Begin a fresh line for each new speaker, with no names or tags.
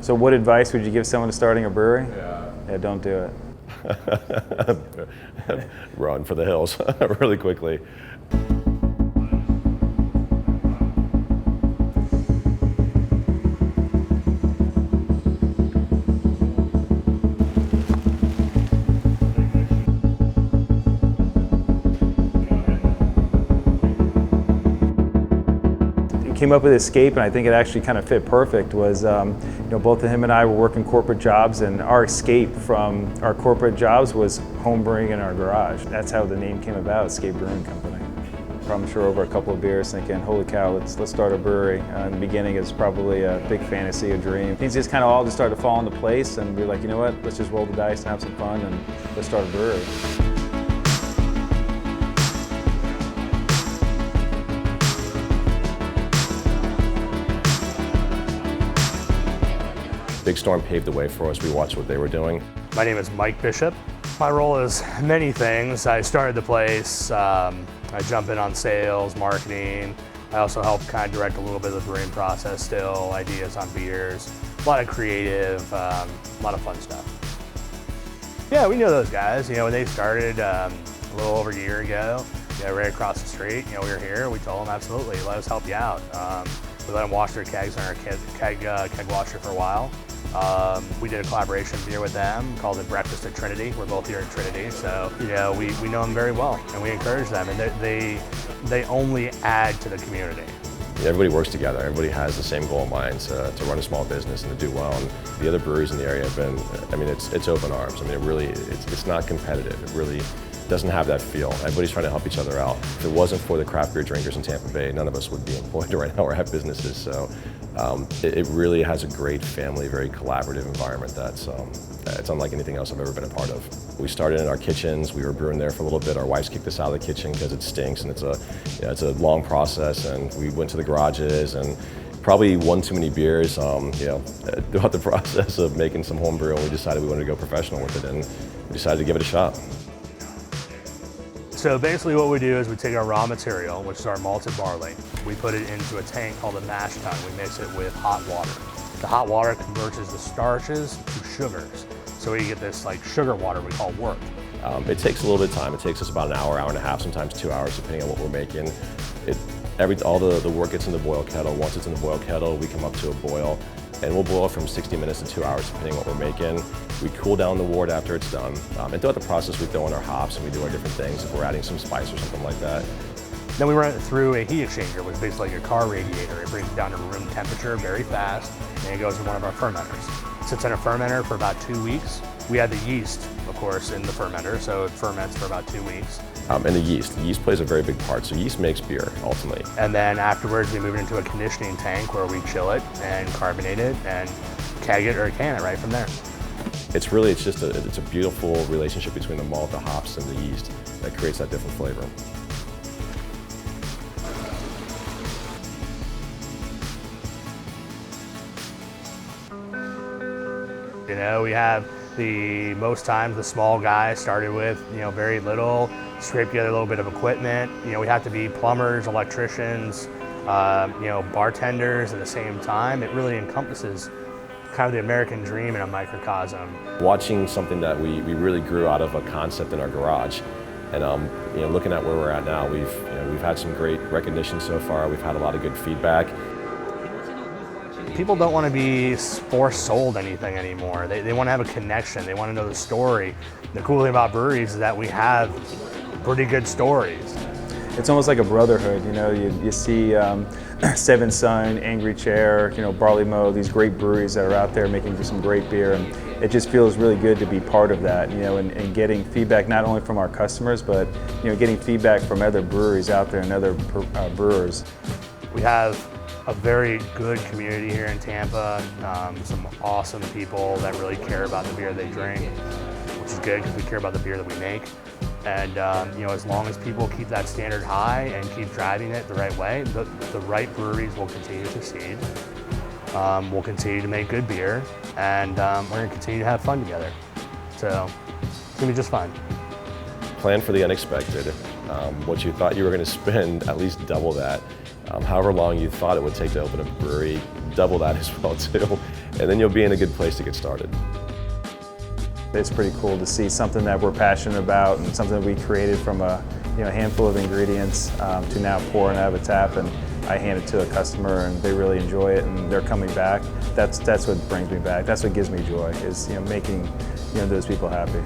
So what advice would you give someone starting a brewery?
Yeah,
Don't do it.
Run for the hills really quickly.
Came up with Escape, and I think it actually kind of fit perfect. Was both of him and I were working corporate jobs, and our escape from our corporate jobs was home brewing in our garage. That's how the name came about, Escape Brewing Company. I'm sure over a couple of beers thinking, holy cow, let's start a brewery. In the beginning it's probably a big fantasy, a dream. Things just kind of all just started to fall into place, and we were like, you know what, let's just roll the dice and have some fun and let's start a brewery.
Big Storm paved the way for us. We watched what they were doing.
My name is Mike Bishop. My role is many things. I started the place. I jump in on sales, marketing. I also help kind of direct a little bit of the brewing process still, ideas on beers, a lot of creative, a lot of fun stuff. Yeah, we know those guys. When they started a little over a year ago, right across the street, we were here. We told them, absolutely, let us help you out. We let them wash their kegs on our keg washer for a while. We did a collaboration beer with them called the Breakfast at Trinity. We're both here at Trinity, so we know them very well, and we encourage them, and they only add to the community.
Everybody works together. Everybody has the same goal in mind, to run a small business and to do well. And the other breweries in the area have been, it's open arms. It's not competitive. It really doesn't have that feel. Everybody's trying to help each other out. If it wasn't for the craft beer drinkers in Tampa Bay, none of us would be employed right now or have businesses. So it really has a great family, very collaborative environment it's unlike anything else I've ever been a part of. We started in our kitchens. We were brewing there for a little bit. Our wives kicked us out of the kitchen because it stinks and it's a long process. And we went to the garages and probably one too many beers, throughout the process of making some home brew, and we decided we wanted to go professional with it, and we decided to give it a shot.
So basically what we do is we take our raw material, which is our malted barley, we put it into a tank called a mash tun. We mix it with hot water. The hot water converts the starches to sugars. So we get this sugar water we call wort.
It takes a little bit of time. It takes us about an hour, hour and a half, sometimes 2 hours, depending on what we're making. All the wort gets in the boil kettle. Once it's in the boil kettle, we come up to a boil, and we'll boil from 60 minutes to 2 hours, depending on what we're making. We cool down the wort after it's done. And throughout the process, we throw in our hops and we do our different things if we're adding some spice or something like that.
Then we run it through a heat exchanger, which is basically like your car radiator. It brings it down to room temperature very fast, and it goes in one of our fermenters. It sits in a fermenter for about 2 weeks. We add the yeast, of course, in the fermenter, so it ferments for about 2 weeks.
And the yeast plays a very big part. So yeast makes beer, ultimately.
And then afterwards, we move it into a conditioning tank where we chill it and carbonate it and keg it or can it right from there.
It's a beautiful relationship between the malt, the hops, and the yeast that creates that different flavor.
We have the small guys started with, very little, scrape together a little bit of equipment. We have to be plumbers, electricians, bartenders at the same time. It really encompasses kind of the American dream in a microcosm.
Watching something that we really grew out of a concept in our garage, and looking at where we're at now, we've had some great recognition so far. We've had a lot of good feedback.
People don't want to be force-sold anything anymore. They want to have a connection. They want to know the story. The cool thing about breweries is that we have pretty good stories.
It's almost like a brotherhood. You see Seven Sun, Angry Chair, Barley Mow, these great breweries that are out there making some great beer, and it just feels really good to be part of that, and getting feedback not only from our customers, but getting feedback from other breweries out there and other brewers.
We have a very good community here in Tampa, some awesome people that really care about the beer they drink, which is good because we care about the beer that we make. And as long as people keep that standard high and keep driving it the right way, the right breweries will continue to succeed. We'll continue to make good beer, and we're going to continue to have fun together. So it's going to be just fun.
Plan for the unexpected. What you thought you were going to spend, at least double that. However long you thought it would take to open a brewery, double that as well too. and then you'll be in a good place to get started.
It's pretty cool to see something that we're passionate about and something that we created from a handful of ingredients to now pouring out of a tap, and I hand it to a customer and they really enjoy it and they're coming back. That's what brings me back. That's what gives me joy, is making those people happy.